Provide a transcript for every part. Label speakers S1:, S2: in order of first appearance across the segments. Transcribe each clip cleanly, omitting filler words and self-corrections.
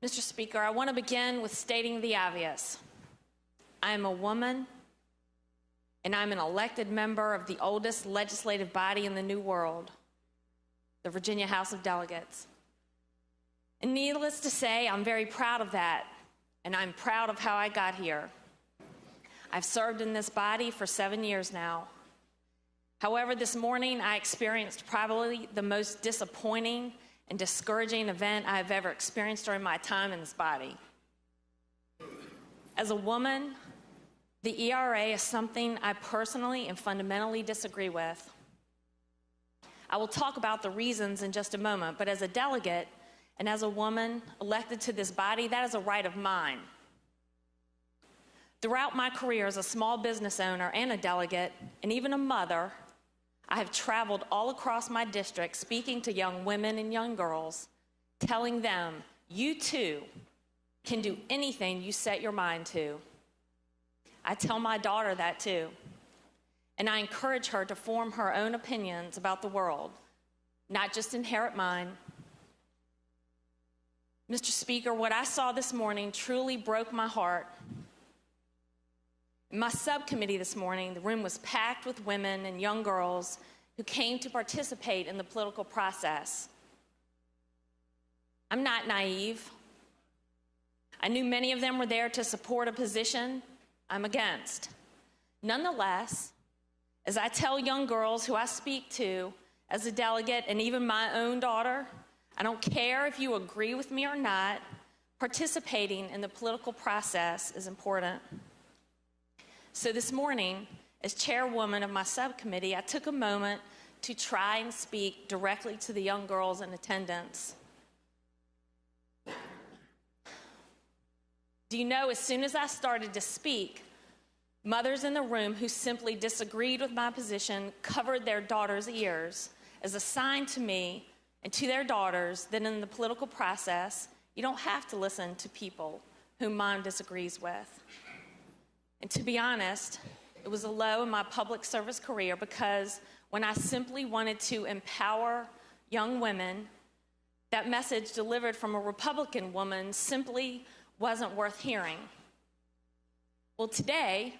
S1: Mr. Speaker, I want to begin with stating the obvious. I am a woman, and I'm an elected member of the oldest legislative body in the New World, the Virginia House of Delegates. And needless to say, I'm very proud of that, and I'm proud of how I got here. I've served in this body for 7 years now. However, this morning I experienced probably the most disappointing and discouraging event I've ever experienced during my time in this body. As a woman, the ERA is something I personally and fundamentally disagree with. I will talk about the reasons in just a moment, but as a delegate and as a woman elected to this body, that is a right of mine. Throughout my career as a small business owner and a delegate, and even a mother, I have traveled all across my district speaking to young women and young girls, telling them, you too can do anything you set your mind to. I tell my daughter that too, and I encourage her to form her own opinions about the world, not just inherit mine. Mr. Speaker, what I saw this morning truly broke my heart. In my subcommittee this morning, the room was packed with women and young girls who came to participate in the political process. I'm not naive. I knew many of them were there to support a position I'm against. Nonetheless, as I tell young girls who I speak to as a delegate, and even my own daughter, I don't care if you agree with me or not, participating in the political process is important. So this morning, as chairwoman of my subcommittee, I took a moment to try and speak directly to the young girls in attendance. Do you know, as soon as I started to speak, mothers in the room who simply disagreed with my position covered their daughters' ears as a sign to me and to their daughters that in the political process, you don't have to listen to people whom mom disagrees with. And to be honest, it was a low in my public service career because when I simply wanted to empower young women, that message delivered from a Republican woman simply wasn't worth hearing. Well, today,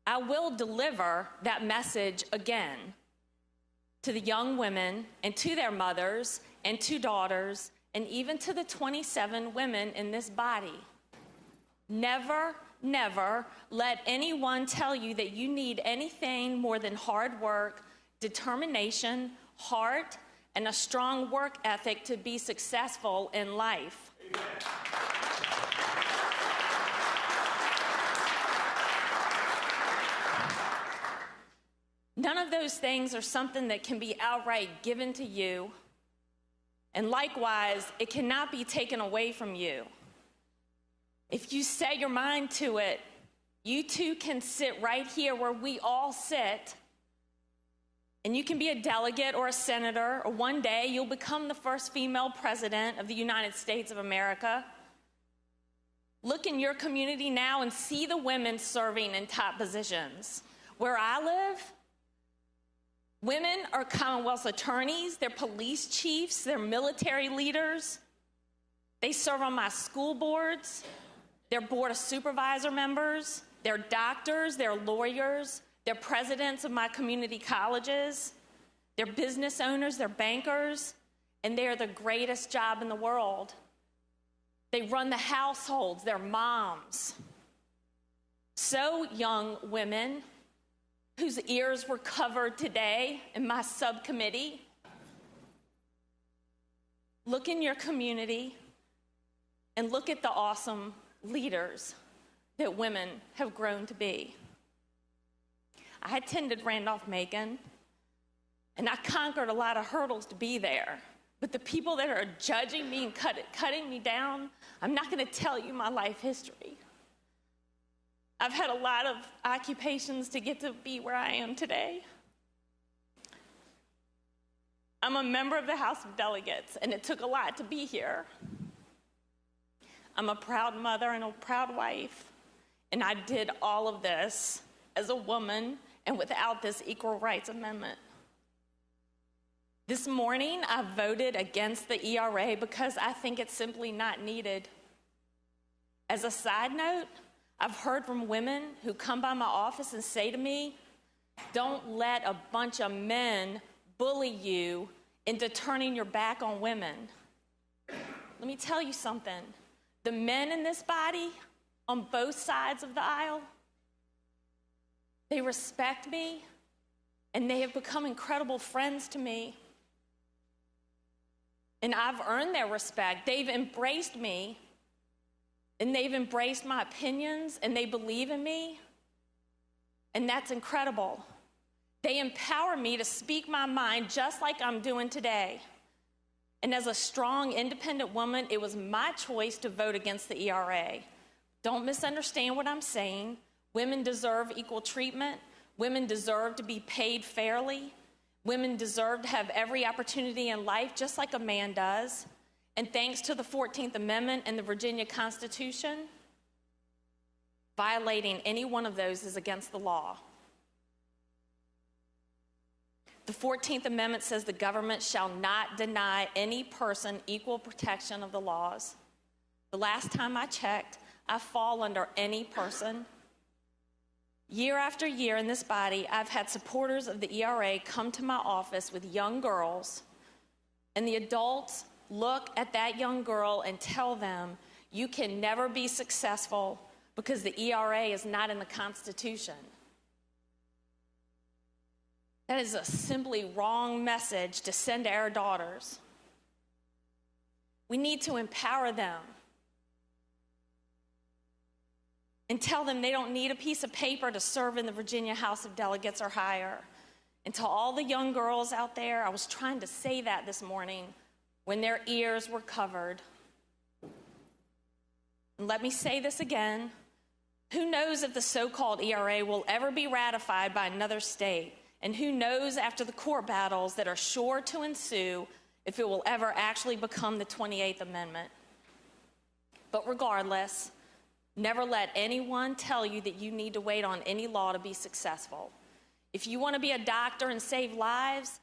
S1: I will deliver that message again to the young women and to their mothers and to daughters and even to the 27 women in this body. Never, never let anyone tell you that you need anything more than hard work, determination, heart, and a strong work ethic to be successful in life. Amen. None of those things are something that can be outright given to you, and likewise, it cannot be taken away from you. If you set your mind to it, you too can sit right here where we all sit, and you can be a delegate or a senator, or one day you'll become the first female president of the United States of America. Look in your community now and see the women serving in top positions. Where I live, women are Commonwealth's attorneys, they're police chiefs, they're military leaders. They serve on my school boards, they're board of supervisor members, they're doctors, they're lawyers, they're presidents of my community colleges, they're business owners, they're bankers, and they're the greatest job in the world. They run the households, they're moms. So young women whose ears were covered today in my subcommittee, look in your community and look at the awesome leaders that women have grown to be. I attended Randolph-Macon, and I conquered a lot of hurdles to be there. But the people that are judging me and cutting me down, I'm not going to tell you my life history. I've had a lot of occupations to get to be where I am today. I'm a member of the House of Delegates, and it took a lot to be here. I'm a proud mother and a proud wife, and I did all of this as a woman and without this Equal Rights Amendment. This morning, I voted against the ERA because I think it's simply not needed. As a side note, I've heard from women who come by my office and say to me, don't let a bunch of men bully you into turning your back on women. Let me tell you something. The men in this body, on both sides of the aisle, they respect me, and they have become incredible friends to me. And I've earned their respect. They've embraced me, and they've embraced my opinions, and they believe in me, and that's incredible. They empower me to speak my mind just like I'm doing today. And as a strong, independent woman, it was my choice to vote against the ERA. Don't misunderstand what I'm saying. Women deserve equal treatment. Women deserve to be paid fairly. Women deserve to have every opportunity in life just like a man does. And thanks to the 14th Amendment and the Virginia Constitution, violating any one of those is against the law. The 14th Amendment says the government shall not deny any person equal protection of the laws. The last time I checked, I fall under any person. Year after year in this body, I've had supporters of the ERA come to my office with young girls, and the adults look at that young girl and tell them, you can never be successful because the ERA is not in the Constitution. That is a simply wrong message to send to our daughters. We need to empower them and tell them they don't need a piece of paper to serve in the Virginia House of Delegates or higher. And to all the young girls out there, I was trying to say that this morning when their ears were covered. And let me say this again. Who knows if the so-called ERA will ever be ratified by another state? And who knows after the court battles that are sure to ensue if it will ever actually become the 28th Amendment. But regardless, never let anyone tell you that you need to wait on any law to be successful. If you want to be a doctor and save lives,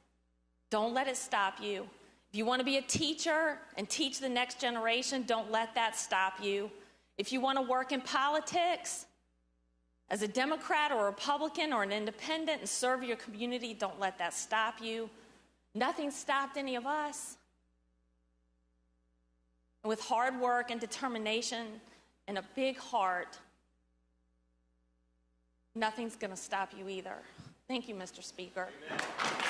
S1: don't let it stop you. If you want to be a teacher and teach the next generation, don't let that stop you. If you want to work in politics, as a Democrat or a Republican or an independent and serve your community, don't let that stop you. Nothing stopped any of us. And with hard work and determination and a big heart, nothing's going to stop you either. Thank you, Mr. Speaker.
S2: Amen.